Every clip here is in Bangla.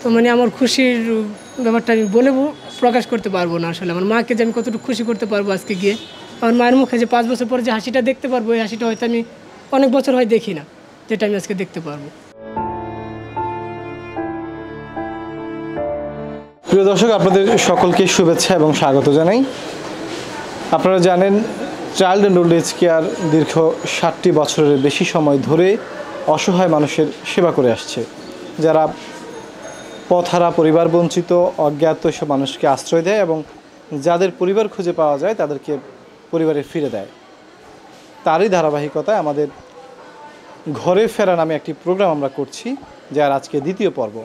তো মানে আমার খুশির ব্যাপারটা আমি বলে প্রকাশ করতে পারবো না আসলে। আমার মাকে যে আমি কতটুকু খুশি করতে পারবো আজকে গিয়ে, আমার মায়ের মুখে যে 5 বছর পরে যে হাসিটা দেখতে পারবো, এই হাসিটা হয়তো আমি অনেক বছর হয় দেখি না, যেটা আমি আজকে দেখতে পারবো। প্রিয় দর্শক, আপনাদের সকলকে শুভেচ্ছা এবং স্বাগত জানাই। আপনারা জানেন, child and old age care দীর্ঘ 60টি বছরের বেশি সময় ধরে অসহায় মানুষের সেবা করে আসছে। যারা পথহারা, পরিবার বঞ্চিত, অজ্ঞাত এসব মানুষকে আশ্রয় দেয় এবং যাদের পরিবার খুঁজে পাওয়া যায় তাদেরকে পরিবারে ফিরে দেয়। তারই ধারাবাহিকতায় আমাদের ঘরে ফেরা নামে একটি প্রোগ্রাম আমরা করছি, যার আজকে দ্বিতীয় পর্ব।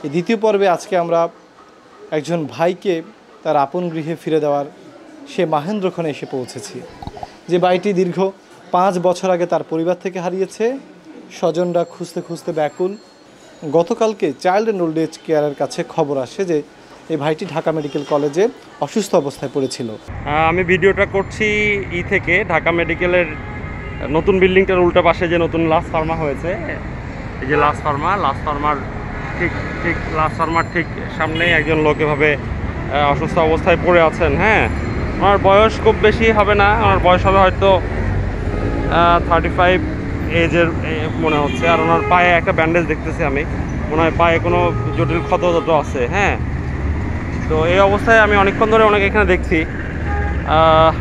এই দ্বিতীয় পর্বে আজকে আমরা একজন ভাইকে তার আপন গৃহে ফিরে দেওয়ার সে মাহেন্দ্রক্ষণে এসে পৌঁছেছি। যে ভাইটি দীর্ঘ 5 বছর আগে তার পরিবার থেকে হারিয়েছে, স্বজনরা খুঁজতে খুঁজতে ব্যাকুল। গতকালকে চাইল্ড অ্যান্ড ওল্ড এজ কেয়ারের কাছে খবর আসে যে এই ভাইটি ঢাকা মেডিকেল কলেজে অসুস্থ অবস্থায় পড়েছিল। আমি ভিডিওটা করছি থেকে ঢাকা মেডিকেলের নতুন বিল্ডিংটার উল্টা পাশে যে নতুন লাস্ট ফার্মা হয়েছে, এই যে লাস্ট ফার্মার ঠিক সামনেই একজন লোক এভাবে অসুস্থ অবস্থায় পড়ে আছেন। হ্যাঁ, আমার বয়স খুব বেশি হবে না, আমার বয়স হবে হয়তো 35 এজের মনে হচ্ছে। আর ওনার পায়ে একটা ব্যান্ডেজ দেখতেছি আমি, মনে হয় পায়ে কোনো জটিল ক্ষত আছে। হ্যাঁ, তো এই অবস্থায় আমি অনেকক্ষণ ধরে ওনাকে এখানে দেখছি,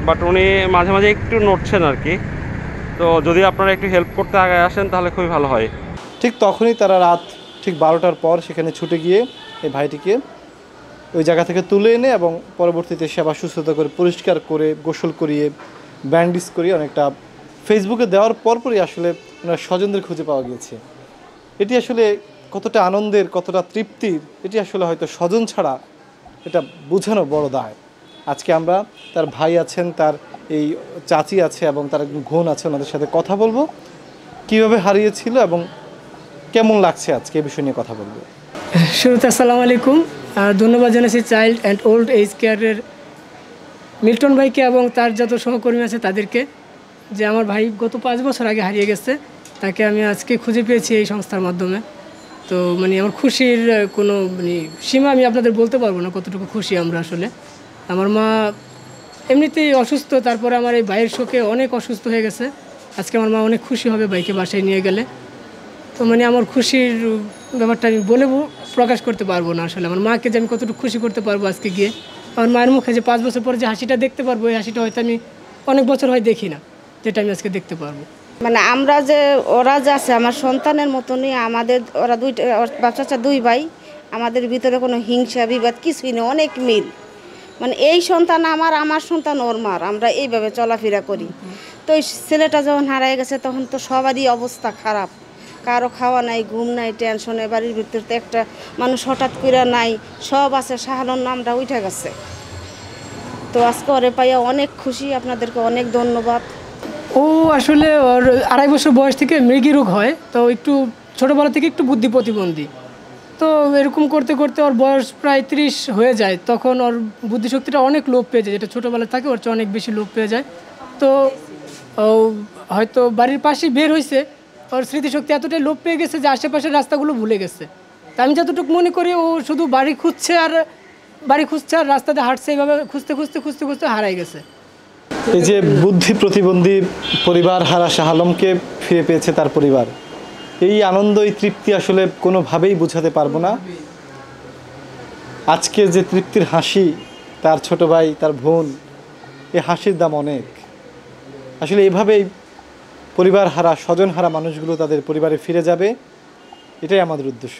বাট উনি মাঝে মাঝে একটু নড়ছেন আর কি। তো যদি আপনারা একটু হেল্প করতে আগে আসেন তাহলে খুবই ভালো হয়। ঠিক তখনই তারা রাত ঠিক 12টার পর সেখানে ছুটে গিয়ে এই ভাইটিকে ওই জায়গা থেকে তুলে এনে এবং পরবর্তীতে সেবা সুস্থতা করে, পরিষ্কার করে, গোসল করিয়ে, ব্যান্ডেজ করিয়ে অনেকটা ফেসবুকে দেওয়ার পরপরই আসলে ওনার স্বজনদের খুঁজে পাওয়া গিয়েছে। এটি আসলে কতটা আনন্দের, কতটা তৃপ্তির, এটি আসলে হয়তো স্বজন ছাড়া এটা বোঝানো বড় দায়। আজকে আমরা তার ভাই আছেন, তার এই চাচি আছে এবং তার একজন বোন আছে, ওনাদের সাথে কথা বলবো কীভাবে হারিয়েছিল এবং কেমন লাগছে আজকে এই বিষয় নিয়ে কথা বলবো। শুরুতে আসসালামু আলাইকুম, ধন্যবাদ জানাচ্ছি চাইল্ড অ্যান্ড ওল্ড এজ কেয়ারের মিল্টন ভাইকে এবং তার যত সহকর্মী আছে তাদেরকে, যে আমার ভাই গত 5 বছর আগে হারিয়ে গেছে, তাকে আমি আজকে খুঁজে পেয়েছি এই সংস্থার মাধ্যমে। তো মানে আমার খুশির কোনো মানে সীমা আমি আপনাদের বলতে পারবো না কতটুকু খুশি আমরা আসলে। আমার মা এমনিতেই অসুস্থ, তারপরে আমার এই ভাইয়ের শোকে অনেক অসুস্থ হয়ে গেছে। আজকে আমার মা অনেক খুশি হবে ভাইকে বাসায় নিয়ে গেলে। তো মানে আমার খুশির ব্যাপারটা আমি বলে প্রকাশ করতে পারবো না আসলে। আমার মাকে যে আমি কতটুকু খুশি করতে পারবো আজকে গিয়ে, আমার মায়ের মুখে যে 5 বছর পরে যে হাসিটা দেখতে পারবো, এই হাসিটা হয়তো আমি অনেক বছর হয় দেখি না, যেটা আমি আজকে দেখতে পারবো। মানে আমরা যে ওরা যে আছে আমার সন্তানের মতনই আমাদের, ওরা দুইটা বাচ্চা 2 ভাই, আমাদের ভিতরে কোনো হিংসা বিবাদ কিছুই নেই, অনেক মিল। মানে এই সন্তান আমার সন্তান ওর মার, আমরা এইভাবে চলাফেরা করি। তো এই ছেলেটা যখন হারিয়ে গেছে তখন তো সবারই অবস্থা খারাপ, কারো খাওয়া নাই, ঘুম নাই, টেনশনে, বাড়ির ভিতরে তো একটা মানুষ হঠাৎ করে নাই, সব আছে, শাহানুর নামটা উঠে গেছে। তো আজকে ওরে পাইয়া অনেক খুশি, আপনাদেরকে অনেক ধন্যবাদ। ও আসলে ওর 2.5 বছর বয়স থেকে মৃগী রোগ হয়, তো একটু ছোটোবেলা থেকে একটু বুদ্ধি প্রতিবন্ধী। তো এরকম করতে করতে ওর বয়স প্রায় 30 হয়ে যায়, তখন ওর বুদ্ধিশক্তিটা অনেক লোপ পেয়ে যায়, যেটা ছোটোবেলা থাকে ওর চেয়ে অনেক বেশি লোপ পেয়ে যায়। তো ও হয়তো বাড়ির পাশে বের হয়েছে, ওর স্মৃতিশক্তি এতটাই লোপ পেয়ে গেছে যে আশেপাশের রাস্তাগুলো ভুলে গেছে। তা আমি যতটুকু মনে করি ও শুধু বাড়ি খুঁজছে আর রাস্তাতে হাঁটছে, এইভাবে খুঁজতে খুঁজতে খুঁজতে খুঁজতে হারাই গেছে। এই যে বুদ্ধি প্রতিবন্ধী পরিবার হারা শাহ আলমকে ফিরে পেয়েছে তার পরিবার, এই আনন্দ, এই তৃপ্তি আসলে কোনোভাবেই বোঝাতে পারবো না। আজকে যে তৃপ্তির হাসি, তার ছোট ভাই, তার বোন, এই হাসির দাম অনেক। আসলে এইভাবেই পরিবার হারা, স্বজন হারা মানুষগুলো তাদের পরিবারে ফিরে যাবে, এটাই আমাদের উদ্দেশ্য।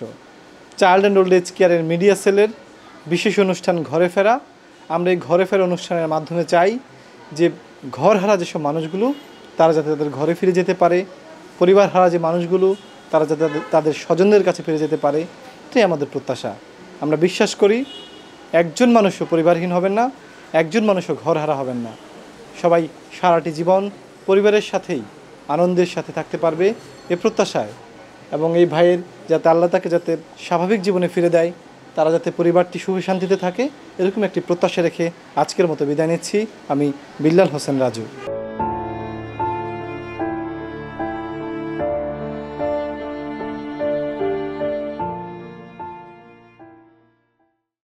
চাইল্ড অ্যান্ড ওল্ড এজ কেয়ারের মিডিয়া সেলের বিশেষ অনুষ্ঠান ঘরে ফেরা। আমরা এই ঘরে ফেরা অনুষ্ঠানের মাধ্যমে চাই যে ঘর হারা যেসব মানুষগুলো তারা যাতে তাদের ঘরে ফিরে যেতে পারে, পরিবার হারা যে মানুষগুলো তারা যাতে তাদের স্বজনদের কাছে ফিরে যেতে পারে, এটাই আমাদের প্রত্যাশা। আমরা বিশ্বাস করি একজন মানুষও পরিবারহীন হবেন না, একজন মানুষও ঘর হারা হবেন না। সবাই সারাটি জীবন পরিবারের সাথেই আনন্দের সাথে থাকতে পারবে এ প্রত্যাশায়, এবং এই ভাইয়ের যাতে আল্লাহ তাকে যাতে স্বাভাবিক জীবনে ফিরে দেয়, তারা যাতে পরিবারটি সুখে শান্তিতে থাকে, এরকম একটি প্রত্যাশা রেখে আজকের মতো বিদায় নিচ্ছি। আমি বিল্লাল হোসেন রাজু।